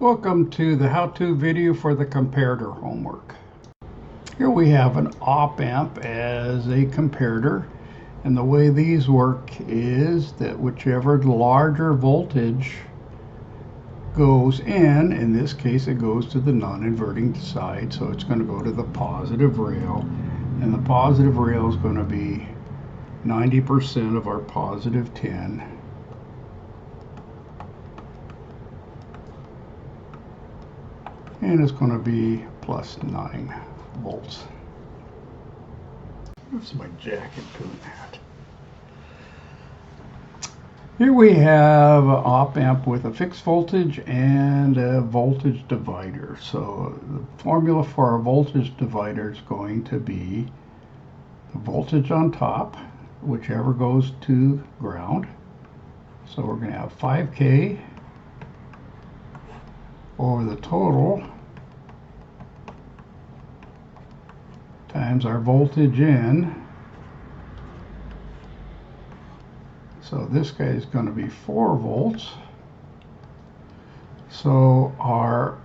Welcome to the how-to video for the comparator homework. Here we have an op-amp as a comparator, and the way these work is that whichever larger voltage goes in this case it goes to the non-inverting side, so it's going to go to the positive rail, and the positive rail is going to be 90% of our positive 10. And it's going to be plus 9 volts. Where's my jacket doing that? Here we have an op-amp with a fixed voltage and a voltage divider. So the formula for our voltage divider is going to be the voltage on top, whichever goes to ground. So we're going to have 5K over the total times our voltage in. So this guy is going to be 4 volts. So our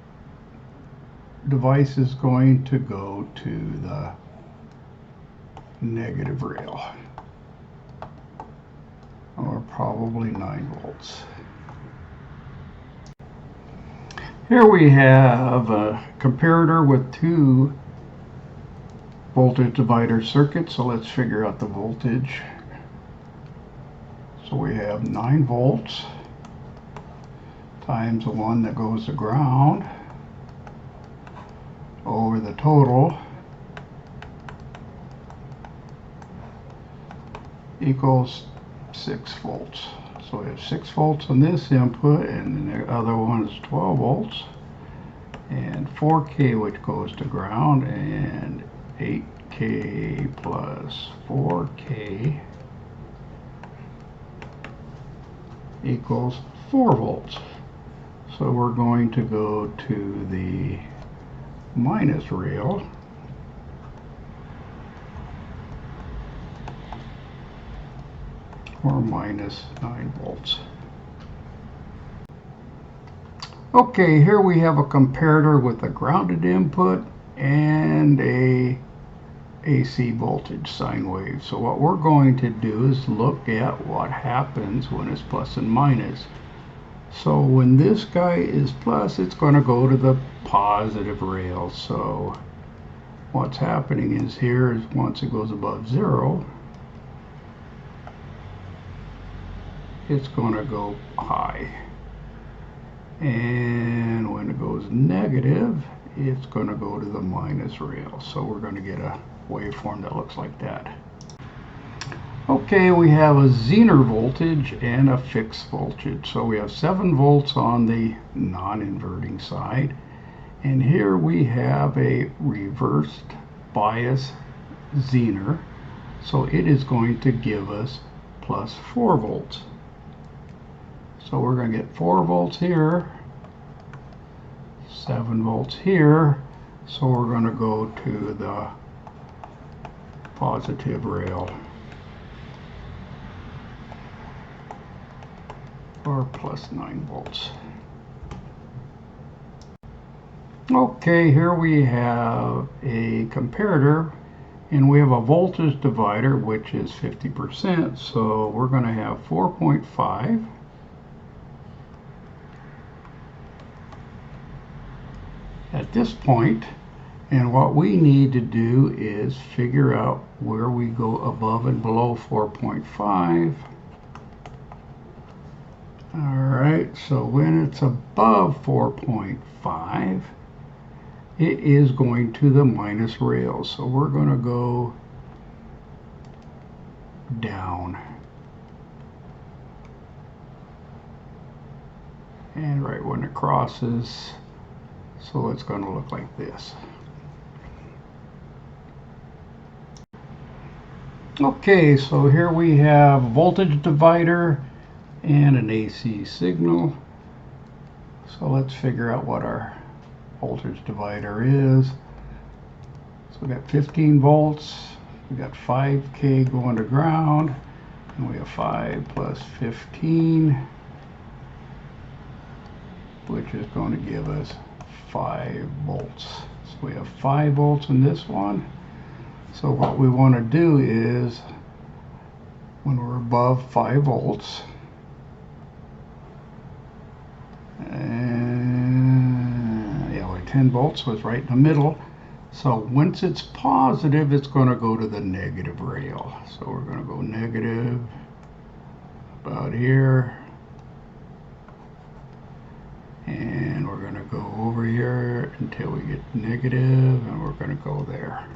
device is going to go to the negative rail, or probably 9 volts. Here we have a comparator with 2 voltage divider circuits, so let's figure out the voltage. So we have 9 volts times the one that goes to ground over the total equals 6 volts. So we have 6 volts on this input, and the other one is 12 volts, and 4K which goes to ground, and 8K plus 4K equals 4 volts. So we're going to go to the minus rail, or minus 9 volts. Okay, here we have a comparator with a grounded input and a AC voltage sine wave. So what we're going to do is look at what happens when it's plus and minus. So when this guy is plus, it's going to go to the positive rail. So what's happening is here is once it goes above 0, it's going to go high, and when it goes negative, it's going to go to the minus rail. So we're going to get a waveform that looks like that. Okay, we have a Zener voltage and a fixed voltage. So we have 7 volts on the non-inverting side, and here we have a reversed bias Zener, so it is going to give us plus 4 volts. So we're going to get 4 volts here, 7 volts here, so we're going to go to the positive rail, or plus 9 volts. Okay, here we have a comparator, and we have a voltage divider which is 50%, so we're going to have 4.5 at this point, and what we need to do is figure out where we go above and below 4.5. Alright, so when it's above 4.5, it is going to the minus rail, so we're going to go down, and right when it crosses, so it's going to look like this. Okay, so here we have a voltage divider and an AC signal. So let's figure out what our voltage divider is. So we got 15 volts, we got 5K going to ground, and we have 5 plus 15 which is going to give us 5 volts. So we have 5 volts in this one. So what we want to do is, when we're above 5 volts, and yeah, we're 10 volts, so it's right in the middle. So once it's positive, it's going to go to the negative rail. So we're going to go negative about here, and we're going to go over here until we get negative, and we're going to go there.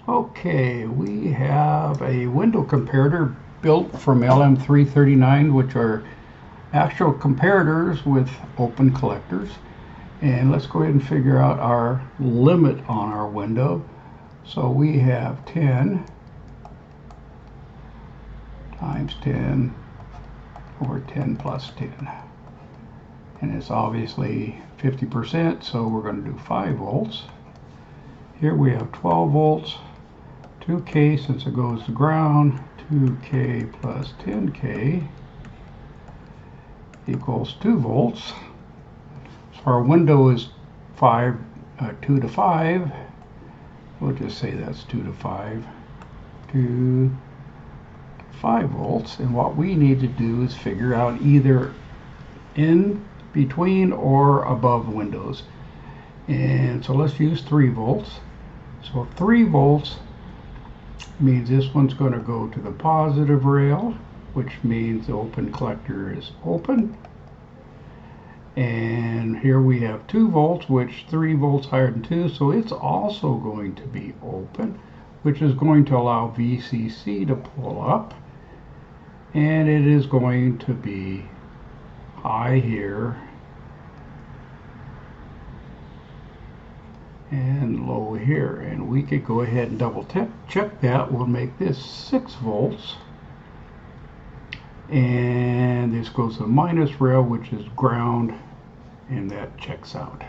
Okay, we have a window comparator built from LM339, which are actual comparators with open collectors. And let's go ahead and figure out our limit on our window. So we have 10 times 10 over 10 plus 10. And it's obviously 50%, so we're going to do 5 volts. Here we have 12 volts, 2K since it goes to ground, 2K plus 10K equals 2 volts. So our window is 2 to 5. We'll just say that's 2 to 5. 2 to 5 volts. And what we need to do is figure out either in between or above windows. And so let's use 3 volts. So 3 volts means this one's going to go to the positive rail, which means the open collector is open. And here we have 2 volts, which 3 volts higher than 2, so it's also going to be open, which is going to allow VCC to pull up. And it is going to be high here and low here. And we could go ahead and double check that. We'll make this 6 volts. And this goes to the minus rail, which is ground, and that checks out.